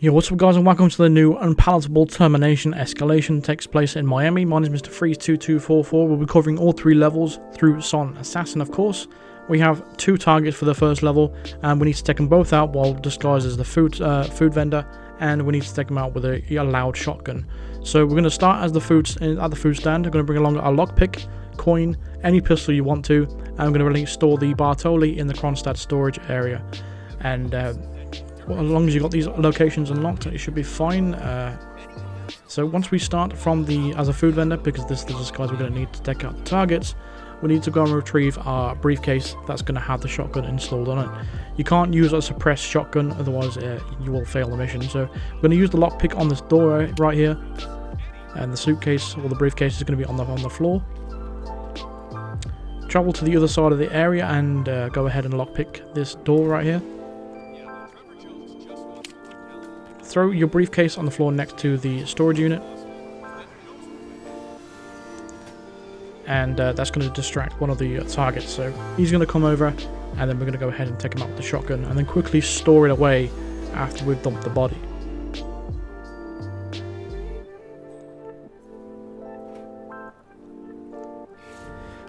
Yo, what's up guys, and welcome to the new Unpalatable Termination Escalation. Takes place in Miami. My name is Mr. Freeze2244. We'll be covering all three levels through Silent Assassin, of course. We have two targets for the first level, and we need to take them both out while disguised as the food vendor, and we need to take them out with a loud shotgun. So we're going to start as the food stand. We're going to bring along a lockpick, coin, any pistol you want to, and we're going to really store the Bartoli in the Kronstadt storage area. And well, as long as you've got these locations unlocked, it should be fine. So once we start from as a food vendor, because this is the disguise we're going to need to take out the targets, we need to go and retrieve our briefcase that's going to have the shotgun installed on it. You can't use a suppressed shotgun, otherwise you will fail the mission. So we're going to use the lockpick on this door right here, and the suitcase or the briefcase is going to be on the floor. Travel to the other side of the area and go ahead and lockpick this door right here. Throw your briefcase on the floor next to the storage unit, and that's going to distract one of the targets. So he's going to come over, and then we're going to go ahead and take him out with the shotgun, and then quickly store it away after we've dumped the body.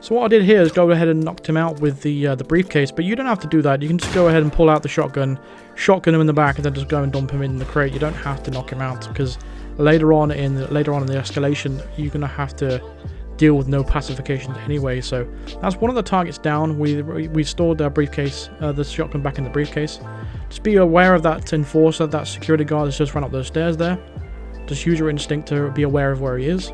So what I did here is go ahead and knocked him out with the briefcase, but you don't have to do that. You can just go ahead and pull out the shotgun him in the back, and then just go and dump him in the crate. You don't have to knock him out, because later on in the escalation, you're gonna have to deal with no pacifications anyway. So that's one of the targets down. We stored our briefcase, the shotgun back in the briefcase. Just be aware of that enforcer, that security guard that's just run up those stairs there. Just use your instinct to be aware of where he is.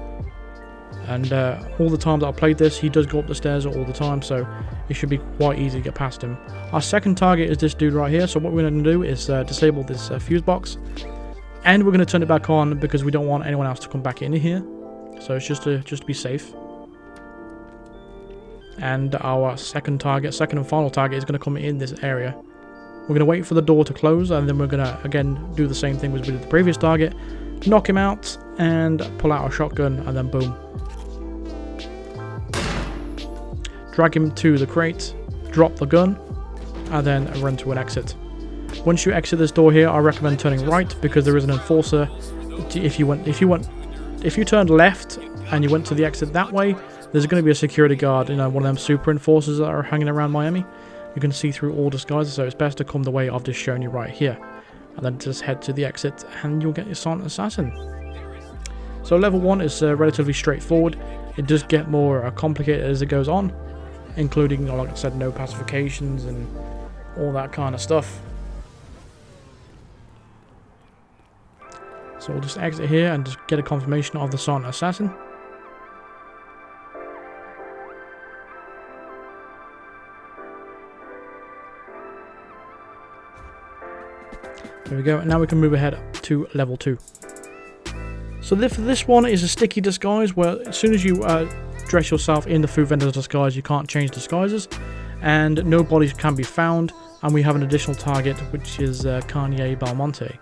And all the times that I played this, he does go up the stairs all the time, so it should be quite easy to get past him. Our second target is this dude right here, so what we're going to do is disable this fuse box. And we're going to turn it back on because we don't want anyone else to come back in here. So it's just to be safe. And our second and final target is going to come in this area. We're going to wait for the door to close, and then we're going to, again, do the same thing as we did with the previous target. Knock him out, and pull out our shotgun, and then boom. Drag him to the crate, drop the gun, and then run to an exit. Once you exit this door here, I recommend turning right, because there is an enforcer. If you turned left and you went to the exit that way, there's going to be a security guard, one of them super enforcers that are hanging around Miami. You can see through all disguises, so it's best to come the way I've just shown you right here, and then just head to the exit, and you'll get your Silent Assassin. So level 1 is relatively straightforward. It does get more complicated as it goes on, including, like I said, no pacifications and all that kind of stuff. So we'll just exit here and just get a confirmation of the Silent Assassin. There we go, and now we can move ahead to level 2. So for this one is a sticky disguise, where as soon as you dress yourself in the food vendor's disguise, you can't change disguises, and no bodies can be found, and we have an additional target, which is Kanye Belmonte.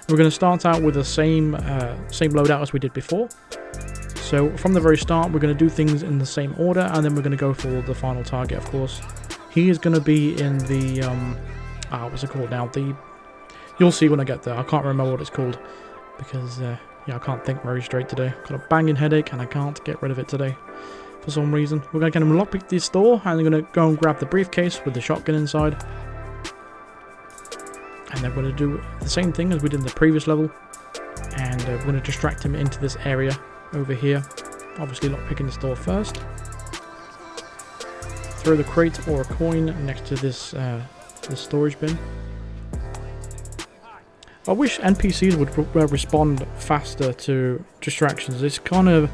We're going to start out with the same loadout as we did before. So from the very start, we're going to do things in the same order, and then we're going to go for the final target, of course. He is going to be in the what's it called now? You'll see when I get there. I can't remember what it's called, because yeah, I can't think very straight today. I've got a banging headache and I can't get rid of it today for some reason. We're going to get him lockpick this door, and we're going to go and grab the briefcase with the shotgun inside. And then we're going to do the same thing as we did in the previous level. And we're going to distract him into this area over here. Obviously lockpicking this door first. Throw the crate or a coin next to this storage bin. I wish NPCs would respond faster to distractions. It's kind of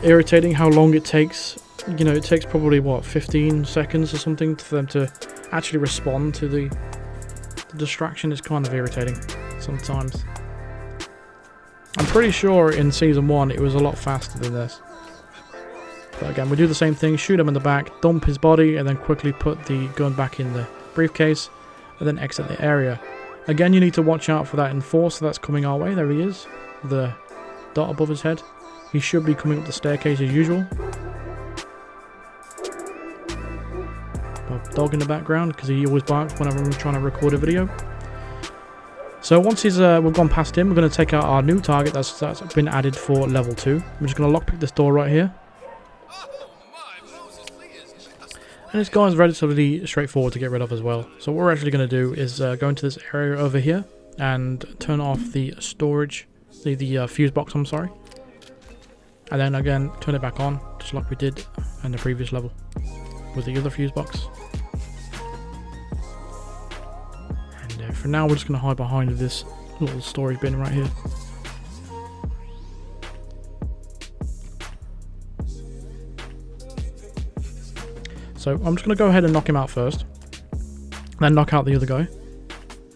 irritating how long it takes. It takes probably, 15 seconds or something for them to actually respond to the distraction. Is kind of irritating sometimes. I'm pretty sure in Season 1 it was a lot faster than this. But again, we do the same thing. Shoot him in the back, dump his body, and then quickly put the gun back in the briefcase, and then exit the area. Again, you need to watch out for that enforcer that's coming our way. There he is, the dot above his head. He should be coming up the staircase as usual. Dog in the background, because he always barks whenever I'm trying to record a video. So once we've gone past him, we're going to take out our new target that's been added for level 2. I'm just going to lockpick this door right here. And this guy is relatively straightforward to get rid of as well. So what we're actually going to do is go into this area over here and turn off the storage, the fuse box, I'm sorry. And then again, turn it back on, just like we did in the previous level with the other fuse box. And for now, we're just going to hide behind this little storage bin right here. So I'm just going to go ahead and knock him out first. Then knock out the other guy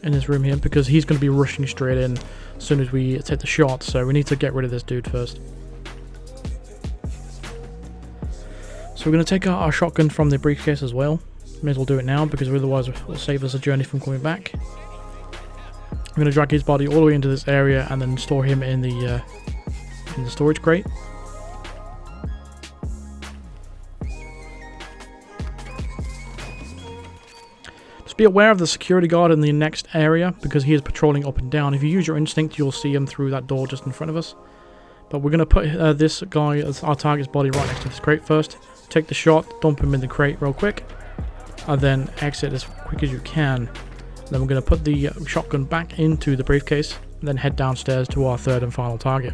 in this room here, because he's going to be rushing straight in as soon as we take the shot. So we need to get rid of this dude first. So we're going to take out our shotgun from the briefcase as well. May as well do it now, because otherwise it will save us a journey from coming back. I'm going to drag his body all the way into this area and then store him in the storage crate. Just be aware of the security guard in the next area, because he is patrolling up and down. If you use your instinct, you'll see him through that door just in front of us. But we're going to put this guy as our target's body right next to this crate first. Take the shot, dump him in the crate real quick, and then exit as quick as you can. Then we're going to put the shotgun back into the briefcase, and then head downstairs to our third and final target.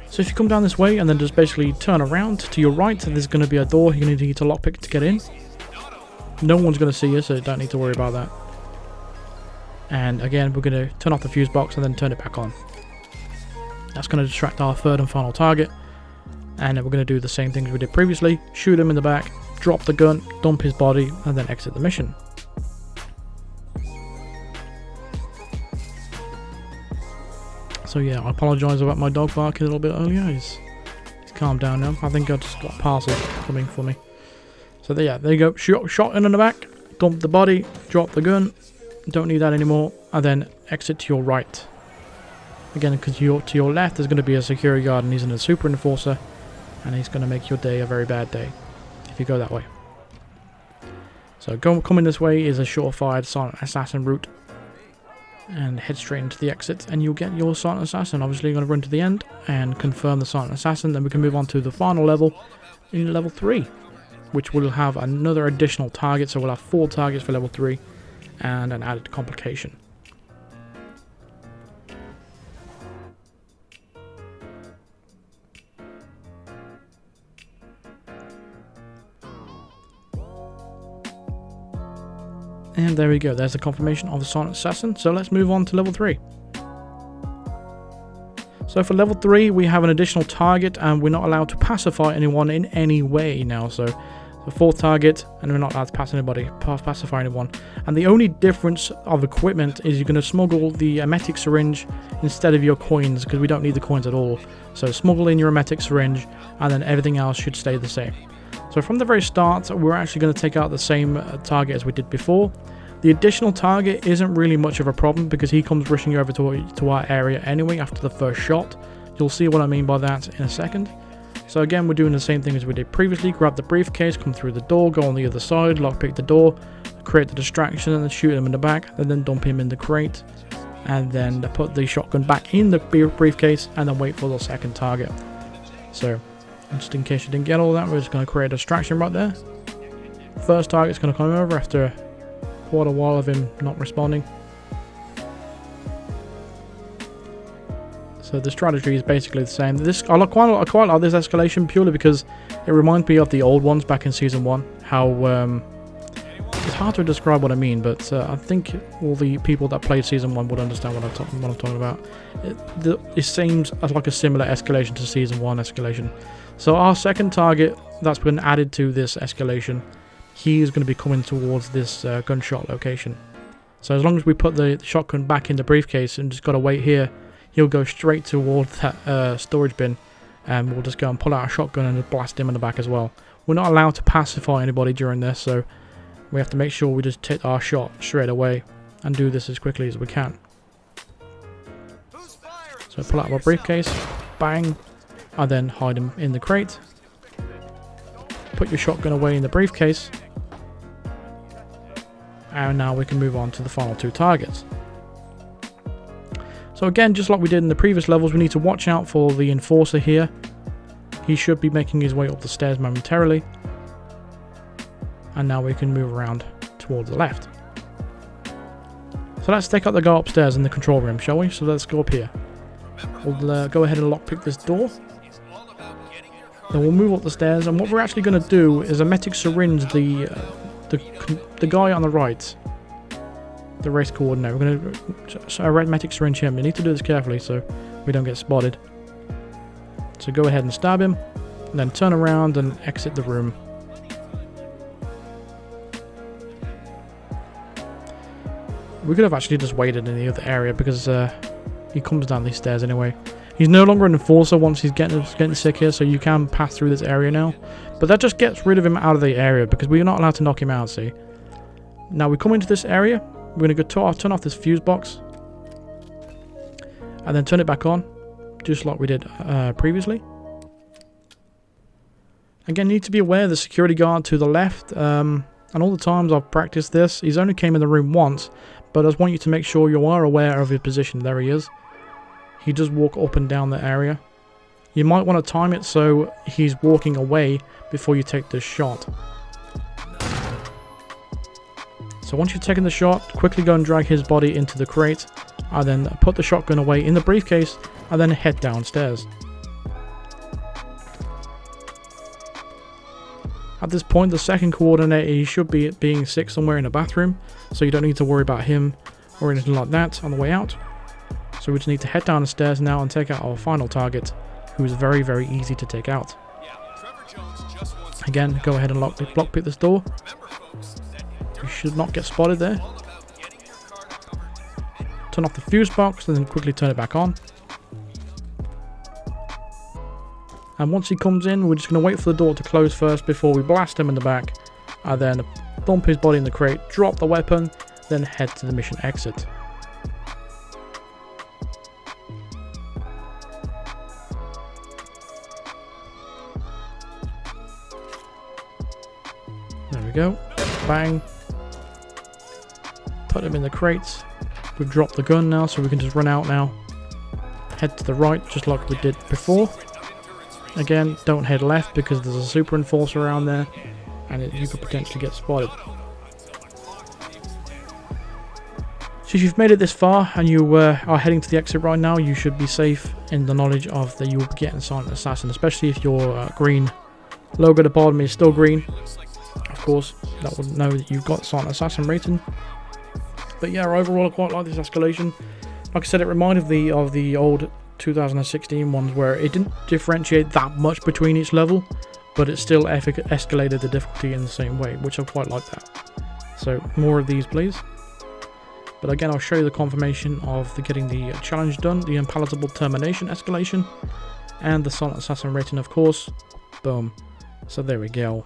So if you come down this way and then just basically turn around to your right, there's going to be a door you're going to need to lockpick to get in. No one's going to see you, so you don't need to worry about that. And again, we're going to turn off the fuse box and then turn it back on. That's going to distract our third and final target. And then we're going to do the same things we did previously. Shoot him in the back, drop the gun, dump his body, and then exit the mission. So yeah, I apologise about my dog barking a little bit earlier. He's calmed down now. I think I just got a parcel coming for me. So yeah, there you go. Shot in the back, dump the body, drop the gun. Don't need that anymore. And then exit to your right. Again, because to your left there's going to be a security guard, and he's in a super enforcer. And he's going to make your day a very bad day if you go that way. So coming this way is a surefire silent assassin route. And head straight into the exit, and you'll get your silent assassin. Obviously, you're going to run to the end and confirm the silent assassin. Then we can move on to the final level in level 3, which will have another additional target. So we'll have 4 targets for level 3 and an added complication. And there we go, there's the confirmation of the silent assassin. So let's move on to level 3. So for level 3, we have an additional target, and we're not allowed to pacify anyone in any way now. So the 4th target, and we're not allowed to pacify anyone. And the only difference of equipment is you're going to smuggle the emetic syringe instead of your coins, because we don't need the coins at all. So smuggle in your emetic syringe, and then everything else should stay the same. So from the very start, we're actually going to take out the same target as we did before. The additional target isn't really much of a problem, because he comes rushing over to our area anyway after the first shot. You'll see what I mean by that in a second. So again, we're doing the same thing as we did previously. Grab the briefcase, come through the door, go on the other side, lockpick the door, create the distraction, and then shoot him in the back, and then dump him in the crate. And then put the shotgun back in the briefcase, and then wait for the second target. So just in case you didn't get all that, we're just going to create a distraction right there. First target's going to come over after quite a while of him not responding. So the strategy is basically the same. I quite like this escalation purely because it reminds me of the old ones back in Season 1. How it's hard to describe what I mean, but I think all the people that played Season 1 would understand what I'm talking about. It seems like a similar escalation to Season 1 escalation. So our second target that's been added to this escalation, he is going to be coming towards this gunshot location. So as long as we put the shotgun back in the briefcase and just got to wait here, he'll go straight towards that storage bin, and we'll just go and pull out a shotgun and blast him in the back as well. We're not allowed to pacify anybody during this, so we have to make sure we just take our shot straight away and do this as quickly as we can. So pull out our briefcase, bang, and then hide him in the crate. put your shotgun away in the briefcase. And now we can move on to the final two targets. So again, just like we did in the previous levels, we need to watch out for the enforcer here. He should be making his way up the stairs momentarily. And now we can move around towards the left. So let's take out the guy upstairs in the control room, shall we? So let's go up here. We'll go ahead and lockpick this door. Then we'll move up the stairs, and what we're actually going to do is a medic syringe the guy on the right, the race coordinator. We're going to medic syringe him. You need to do this carefully so we don't get spotted. So go ahead and stab him, and then turn around and exit the room. We could have actually just waited in the other area because he comes down these stairs anyway. He's no longer an enforcer once he's getting sick here, so you can pass through this area now. But that just gets rid of him out of the area because we're not allowed to knock him out, see. Now we come into this area. We're going to turn off this fuse box. And then turn it back on, just like we did previously. Again, you need to be aware of the security guard to the left. And all the times I've practiced this, he's only came in the room once. But I just want you to make sure you are aware of his position. There he is. He does walk up and down the area. You might want to time it so he's walking away before you take the shot. So once you've taken the shot, quickly go and drag his body into the crate, and then put the shotgun away in the briefcase, and then head downstairs. At this point, the second coordinator, he should be being sick somewhere in a bathroom, so you don't need to worry about him or anything like that on the way out. So we just need to head down the stairs now and take out our final target, who is very, very easy to take out. Again, go ahead and lockpick this door. You should not get spotted there. Turn off the fuse box and then quickly turn it back on. And once he comes in, we're just going to wait for the door to close first before we blast him in the back. And then bump his body in the crate, drop the weapon, then head to the mission exit. There we go. Bang. Put him in the crates. We've dropped the gun now, so we can just run out now. Head to the right, just like we did before. Again, don't head left because there's a super enforcer around there, and you could potentially get spotted. So if you've made it this far and you are heading to the exit right now, you should be safe in the knowledge of that you will be getting Silent Assassin, especially if your green logo at the bottom is still green. Of course, that would know that you've got Silent Assassin rating. But yeah, overall I quite like this escalation. Like I said, it reminded me of the old 2016 ones where it didn't differentiate that much between each level, but it still escalated the difficulty in the same way, which I quite like that. So more of these please. But again, I'll show you the confirmation of getting the challenge done, the Unpalatable Termination Escalation, and the Silent Assassin rating, of course. Boom. So there we go.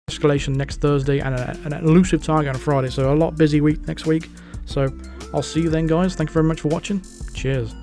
Escalation next Thursday and an elusive target on Friday, so a lot busy week next week. So I'll see you then guys. Thank you very much for watching. Cheers.